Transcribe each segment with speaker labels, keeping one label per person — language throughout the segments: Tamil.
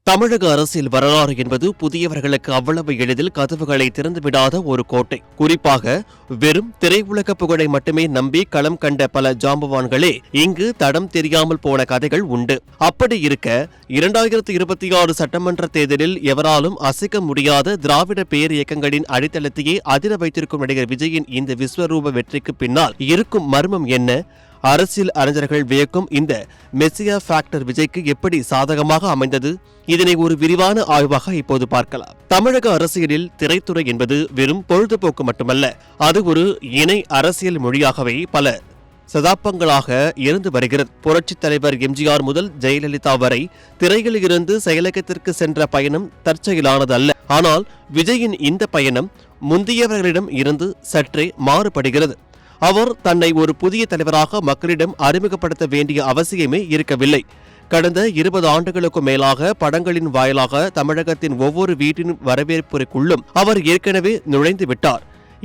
Speaker 1: தமிழக அரசியல் வரலாறு என்பது புதியவர்களுக்கு அவ்வளவு எளிதில் கதவுகளை திறந்துவிடாத ஒரு கோட்டை. குறிப்பாக வெறும் திரையுலக புகழை மட்டுமே நம்பி களம் கண்ட பல ஜாம்பவான்களே இங்கு தடம் தெரியாமல் போன கதைகள் உண்டு. அப்படி இருக்க 2026 சட்டமன்ற தேர்தலில் எவராலும் அசைக்க முடியாத திராவிட பேர் இயக்கங்களின் அடித்தளத்தையே அதிர வைத்திருக்கும் நடிகர் விஜயின் இந்த விஸ்வரூப வெற்றிக்கு பின்னால் இருக்கும் மர்மம் என்ன? அரசியல் அறிஞர்கள் வியக்கும் இந்த மெஸ்ஸியா ஃபேக்டர் விஜய்க்கு எப்படி சாதகமாக அமைந்தது? இதனை ஒரு விரிவான ஆய்வாக இப்போது பார்க்கலாம். தமிழக அரசியலில் திரைத்துறை என்பது வெறும் பொழுதுபோக்கு மட்டுமல்ல, அது ஒரு இணை அரசியல் மொழியாகவே பல சதாப்தங்களாக இருந்து வருகிறது. புரட்சித் தலைவர் எம்ஜிஆர் முதல் ஜெயலலிதா வரை திரையில் இருந்து செயலகத்திற்கு சென்ற பயணம் தற்செயலானதல்ல. ஆனால் விஜயின் இந்த பயணம் முந்தியவர்களிடம் இருந்து சற்றே மாறுபடுகிறது. அவர் தன்னை ஒரு புதிய தலைவராக மக்களிடம் அறிமுகப்படுத்த வேண்டிய அவசியமே இருக்கவில்லை. கடந்த 20 ஆண்டுகளுக்கும் மேலாக படங்களின் வாயிலாக தமிழகத்தின் ஒவ்வொரு வீட்டின் வரவேற்புக்குள்ளும் அவர் ஏற்கனவே நுழைந்து விட்டார்.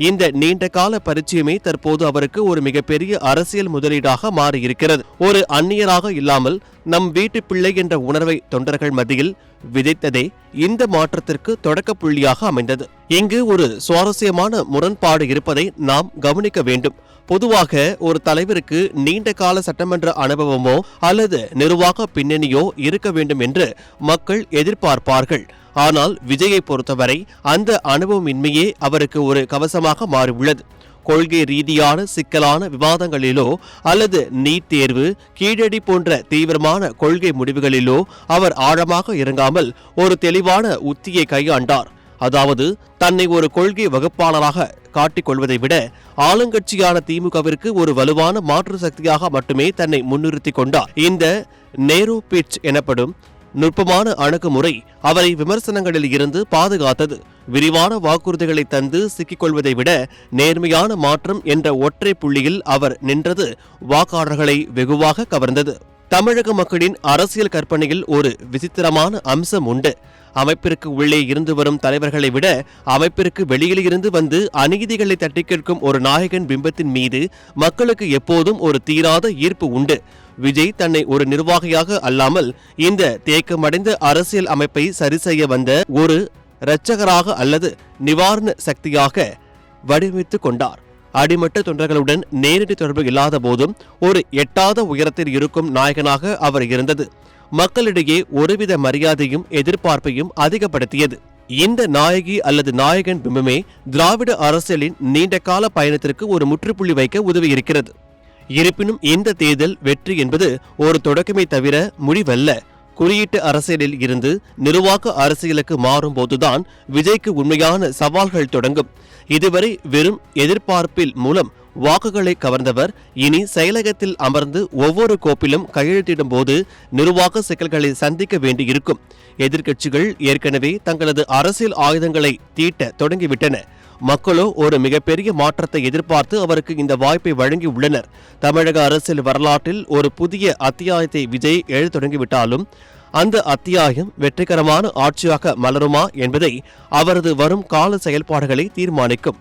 Speaker 1: இந்த நீண்ட கால பரிச்சயமே தற்போது அவருக்கு ஒரு மிகப்பெரிய அரசியல் முதலீடாக மாறியிருக்கிறது. ஒரு அந்நியராக இல்லாமல் நம் வீட்டு பிள்ளை என்ற உணர்வை தொண்டர்கள் மத்தியில் விதைத்ததே இந்த மாற்றத்திற்கு தொடக்க புள்ளியாக அமைந்தது. இங்கு ஒரு சுவாரஸ்யமான முரண்பாடு இருப்பதை நாம் கவனிக்க வேண்டும். பொதுவாக ஒரு தலைவருக்கு நீண்ட கால சட்டமன்ற அனுபவமோ அல்லது நிர்வாக பின்னணியோ இருக்க வேண்டும் என்று மக்கள் எதிர்பார்ப்பார்கள். ஆனால் விஜயை பொறுத்தவரை அந்த அனுபவமின்மையே அவருக்கு ஒரு கவசமாக மாறியுள்ளது. கொள்கை ரீதியான சிக்கலான விவாதங்களிலோ அல்லது நீட் தேர்வு, கீழடி போன்ற தீவிரமான கொள்கை முடிவுகளிலோ அவர் ஆழமாக இறங்காமல் ஒரு தெளிவான உத்தியை கையாண்டார். அதாவது தன்னை ஒரு கொள்கை வகுப்பாளராக காட்டிக் கொள்வதை விட ஆளுங்கட்சியான திமுகவிற்கு ஒரு வலுவான மாற்று சக்தியாக மட்டுமே தன்னை முன்னிறுத்திக் கொண்டார். இந்த நேரோ பிட்ச் எனப்படும் நுட்பமான அணுகுமுறை அவரை விமர்சனங்களில் இருந்து பாதுகாத்தது. விரிவான வாக்குறுதிகளை தந்து சிக்கிக்கொள்வதை விட நேர்மையான மாற்றம் என்ற ஒற்றை புள்ளியில் அவர் நின்றது வாக்காளர்களை வெகுவாக கவர்ந்தது. தமிழக மக்களின் அரசியல் கற்பனையில் ஒரு விசித்திரமான அம்சம் உண்டு. அமைப்பிற்கு உள்ளே இருந்து வரும் தலைவர்களை விட அமைப்பிற்கு வெளியில் இருந்து வந்து அநீதிகளை தட்டி கேட்கும் ஒரு நாயகன் பிம்பத்தின் மீது மக்களுக்கு எப்போதும் ஒரு தீராத ஈர்ப்பு உண்டு. விஜய் தன்னை ஒரு நிர்வாகியாக அல்லாமல் இந்த தேக்கமடைந்த அரசியல் அமைப்பை சரி செய்ய வந்த ஒரு இரட்சகராக அல்லது நிவாரண சக்தியாக வடிவமைத்துக் கொண்டார். அடிமட்ட தொண்டர்களுடன் நேரடி தொடர்பு இல்லாத போதும் ஒரு எட்டாத உயரத்தில் இருக்கும் நாயகனாக அவர் இருந்தது மக்களிடையே ஒருவித மரியாதையும் எதிர்பார்ப்பையும் அதிகப்படுத்தியது. இந்த நாயகி அல்லது நாயகன் பிம்பமே திராவிட அரசியலின் நீண்டகால பயணத்திற்கு ஒரு முற்றுப்புள்ளி வைக்க உதவியிருக்கிறது. இருப்பினும் இந்த தேர்தல் வெற்றி என்பது ஒரு தொடக்கமே தவிர முடிவல்ல. குறியீட்டு அரசியலில் இருந்து நிர்வாக அரசியலுக்கு மாறும் போதுதான் விஜய்க்கு உண்மையான சவால்கள் தொடங்கும். இதுவரை வெறும் எதிர்பார்ப்பில் மூலம் வாக்குகளை கவர்ந்தவர் இனி செயலகத்தில் அமர்ந்து ஒவ்வொரு கோப்பிலும் கையெழுத்திடும் போது நிர்வாக சிக்கல்களை சந்திக்க வேண்டியிருக்கும். எதிர்க்கட்சிகள் ஏற்கனவே தங்களது அரசியல் ஆயுதங்களை தீட்ட தொடங்கிவிட்டன. மக்களோ ஒரு மிகப்பெரிய மாற்றத்தை எதிர்பார்த்து அவருக்கு இந்த வாய்ப்பை வழங்கி உள்ளனர். தமிழக அரசியல் வரலாற்றில் ஒரு புதிய அத்தியாயத்தை விஜய் எழுத தொடங்கிவிட்டாலும் அந்த அத்தியாயம் வெற்றிகரமான ஆட்சியாக மலருமா என்பதை அவரது வரும் கால செயல்பாடுகளை தீர்மானிக்கும்.